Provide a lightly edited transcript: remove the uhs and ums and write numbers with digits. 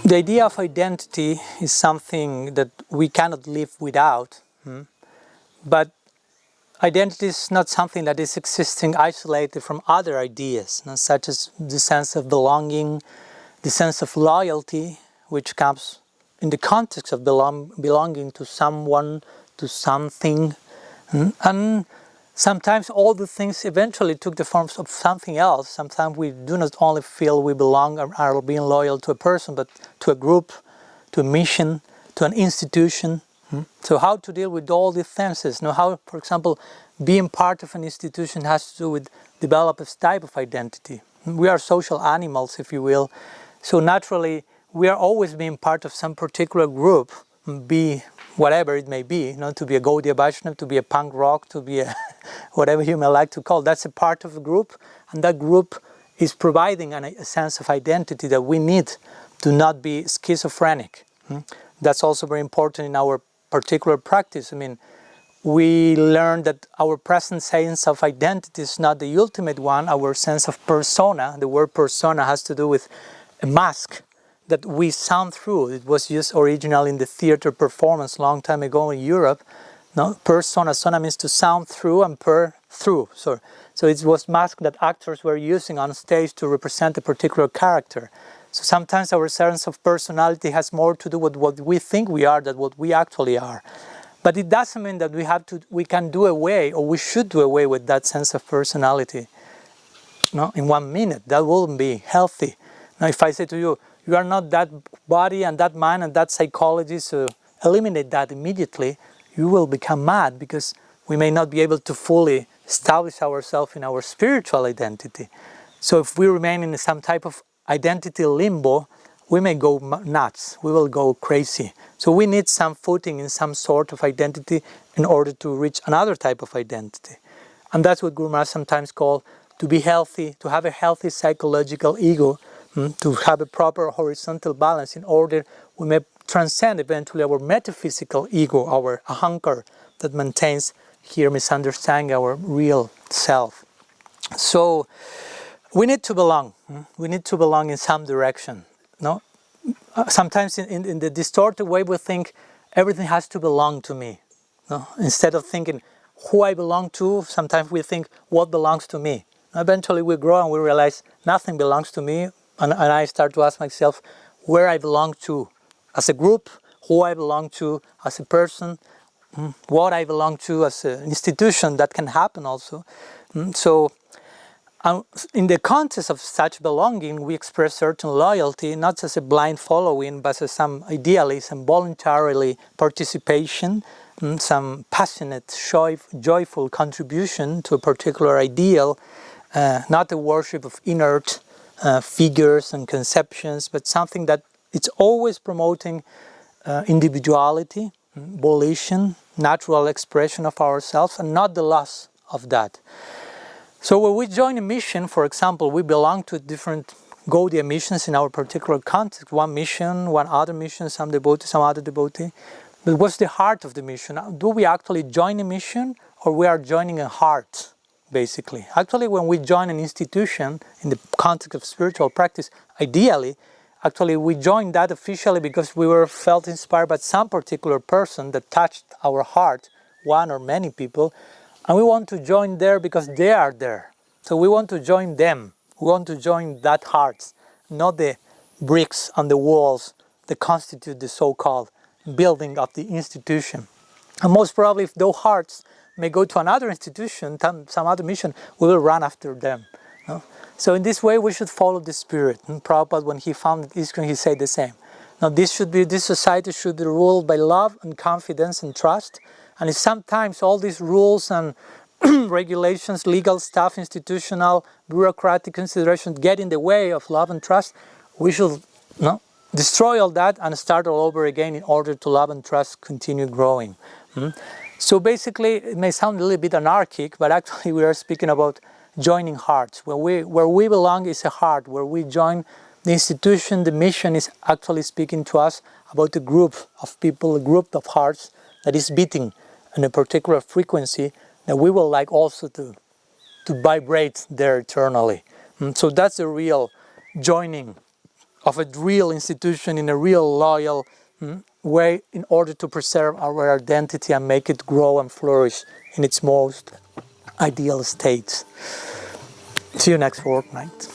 The idea of identity is something that we cannot live without, but identity is not something that is existing isolated from other ideas, such as the sense of belonging, the sense of loyalty, which comes in the context of belonging to someone, to something, and sometimes all the things eventually took the forms of something else. Sometimes we do not only feel we belong or are being loyal to a person, but to a group, to a mission, to an institution. So how to deal with all these senses? How, for example, being part of an institution has to do with develop a type of identity. We are social animals, if you will. So naturally, we are always being part of some particular group, be whatever it may be, to be a Gaudiya Vaishnava, to be a punk rock, to be a whatever you may like to call. That's a part of a group, and that group is providing a sense of identity that we need to not be schizophrenic. That's also very important in our particular practice. We learn that our present sense of identity is not the ultimate one. Our sense of persona, the word persona has to do with a mask that we sound through. It was used originally in the theater performance long time ago in Europe. Persona, sona means to sound through, and through. So it was mask that actors were using on stage to represent a particular character. So sometimes our sense of personality has more to do with what we think we are than what we actually are. But it doesn't mean that we can do away, or we should do away with that sense of personality. In 1 minute. That wouldn't be healthy. Now, if I say to you, you are not that body and that mind and that psychology, so eliminate that immediately, you will become mad, because we may not be able to fully establish ourselves in our spiritual identity. So if we remain in some type of identity limbo, we may go nuts, we will go crazy. So we need some footing in some sort of identity in order to reach another type of identity. And that's what Guru Maharaj sometimes called to be healthy, to have a healthy psychological ego, to have a proper horizontal balance in order we may transcend eventually our metaphysical ego, our ahankar, that maintains here misunderstanding our real self. So we need to belong. We need to belong in some direction. Sometimes in the distorted way we think everything has to belong to me. Instead of thinking who I belong to, sometimes we think what belongs to me. Eventually we grow and we realize nothing belongs to me, and I start to ask myself where I belong to as a group, who I belong to as a person, what I belong to as an institution. That can happen also. So in the context of such belonging, we express certain loyalty, not as a blind following, but as some idealism, voluntarily participation, some passionate, joyful contribution to a particular ideal, not a worship of inert figures and conceptions, but something that it's always promoting individuality, volition, natural expression of ourselves, and not the loss of that. So when we join a mission, for example, we belong to different Gaudiya missions in our particular context. One mission, one other mission, some devotee, some other devotee. But what's the heart of the mission? Do we actually join a mission, or we are joining a heart, basically? Actually, when we join an institution in the context of spiritual practice, ideally, actually we joined that officially because we were felt inspired by some particular person that touched our heart, one or many people. And we want to join there because they are there. So we want to join them. We want to join that heart, not the bricks on the walls that constitute the so-called building of the institution. And most probably if those hearts may go to another institution, some other mission, we will run after them. So in this way we should follow the spirit. And Prabhupada, when he founded ISKCON, he said the same. Now this society should be ruled by love and confidence and trust. And if sometimes all these rules and regulations, legal stuff, institutional, bureaucratic considerations get in the way of love and trust, we should destroy all that and start all over again in order to love and trust continue growing. So basically, it may sound a little bit anarchic, but actually we are speaking about joining hearts. Where we belong is a heart. Where we join the institution, the mission is actually speaking to us about a group of people, a group of hearts that is beating in a particular frequency that we will like also to vibrate there eternally. So that's the real joining of a real institution in a real loyal way in order to preserve our identity and make it grow and flourish in its most ideal state. See you next fortnight.